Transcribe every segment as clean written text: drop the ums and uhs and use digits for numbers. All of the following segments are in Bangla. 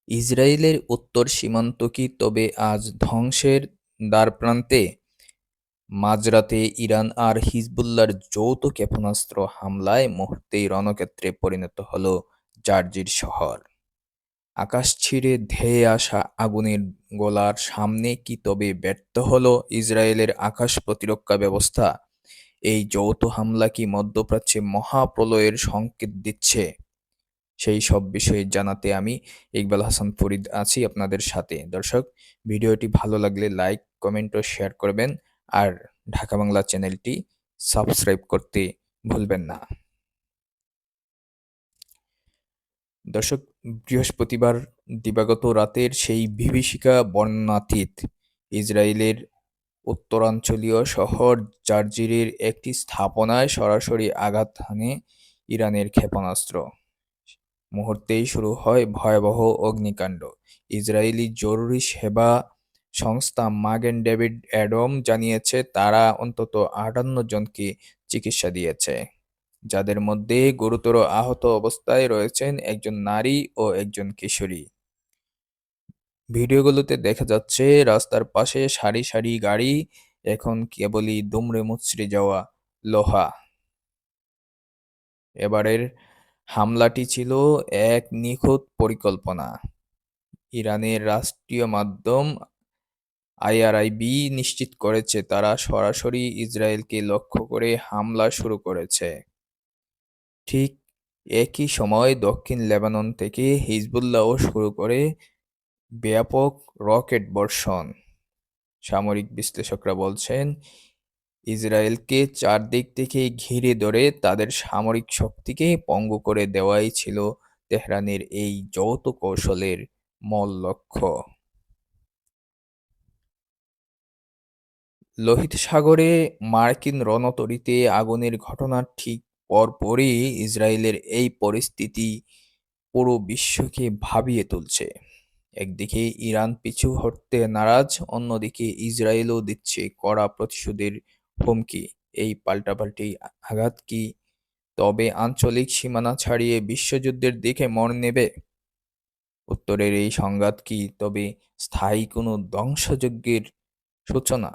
ইসরায়েলের উত্তর সীমান্ত কি তবে আজ ধ্বংসের দ্বারপ্রান্তে? মাঝরাতে ইরান আর হিজবুল্লাহর যৌথ ক্ষেপণাস্ত্র হামলায় মুহূর্তেই রণক্ষেত্রে পরিণত হল জার্জির শহর। আকাশ ছিঁড়ে ধেয়ে আসা আগুনের গোলার সামনে কি তবে ব্যর্থ হল ইসরায়েলের আকাশ প্রতিরক্ষা ব্যবস্থা? এই যৌথ হামলা কি মধ্যপ্রাচ্যে মহাপ্রলয়ের সংকেত দিচ্ছে? সেই সব বিষয়ে জানাতে আমি ইকবাল হাসান ফরিদ আছি আপনাদের সাথে। দর্শক, ভিডিওটি ভালো লাগলে লাইক, কমেন্ট ও শেয়ার করবেন। আর ঢাকা বাংলা চ্যানেলটি সাবস্ক্রাইব করতে ভুলবেন না। দর্শক, বৃহস্পতিবার দিবাগত রাতের সেই বিভীষিকা বর্ণনাতীত ইসরায়েলের উত্তরাঞ্চলীয় শহর জার্জিরের একটি স্থাপনায় সরাসরি আঘাত হানে ইরানের ক্ষেপণাস্ত্র। মুহূর্তেই শুরু হয় ভয়াবহ অগ্নিকাণ্ড। ইসরায়েলি জরুরি সেবা সংস্থা মাগেন ডেভিড অ্যাডম জানিয়েছে তারা অন্তত 58 জনকে চিকিৎসা দিয়েছে, যাদের মধ্যে গুরুতর আহত অবস্থায় রয়েছেন একজন নারী ও একজন কিশোরী। ভিডিওগুলোতে দেখা যাচ্ছে রাস্তার পাশে সারি সারি গাড়ি, এখন কেবলই দুমড়ে মুচড়ে যাওয়া লোহা। এবারের হামলাটি ছিল এক নিখুঁত পরিকল্পনা। ইরানের রাষ্ট্রীয় মাধ্যম আইআরআইবি নিশ্চিত করেছে তারা সরাসরি ইসরায়েলকে লক্ষ্য করে হামলা শুরু করেছে। ঠিক একই সময় দক্ষিণ লেবানন থেকে হিজবুল্লাহও শুরু করে ব্যাপক রকেট বর্ষণ। সামরিক বিশ্লেষকরা বলছেন, ইসরায়েলকে চারদিক থেকে ঘিরে ধরে তাদের সামরিক শক্তিকে পঙ্গু করে দেওয়াই ছিল তেহরানের এই যৌথ কৌশলের মূল লক্ষ্য। লোহিত সাগরে মার্কিন রণতরীতে আগুনের ঘটনার ঠিক পরপরই ইসরায়েলের এই পরিস্থিতি পুরো বিশ্বকে ভাবিয়ে তুলছে। একদিকে ইরান পিছু হটতে নারাজ, অন্যদিকে ইসরায়েলও দিচ্ছে কড়া প্রতিশোধের হুমকি। এই পাল্টাপাল্টি আঘাত কি তবে আঞ্চলিক সীমানা ছাড়িয়ে বিশ্বযুদ্ধের দিকে মোড় নেবে? উত্তরের এই সংঘাত কি তবে স্থায়ী কোনো ধ্বংসযজ্ঞের সূচনা?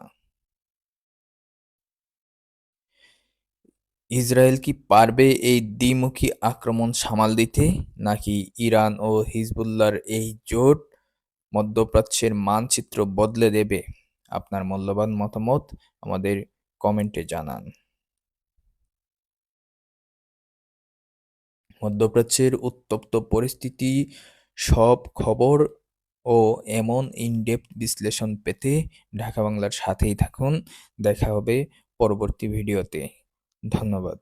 ইসরায়েল কি পারবে এই দ্বিমুখী আক্রমণ সামাল দিতে, নাকি ইরান ও হিজবুল্লাহর এই জোট মধ্যপ্রাচ্যের মানচিত্র বদলে দেবে? আপনার মূল্যবান মতামত আমাদের কমেন্টে জানান। মধ্যপ্রাচ্যের উত্তপ্ত পরিস্থিতি, সব খবর ও এমন ইনডেপথ বিশ্লেষণ পেতে ঢাকা বাংলার সাথেই থাকুন। দেখা হবে পরবর্তী ভিডিওতে। ধন্যবাদ।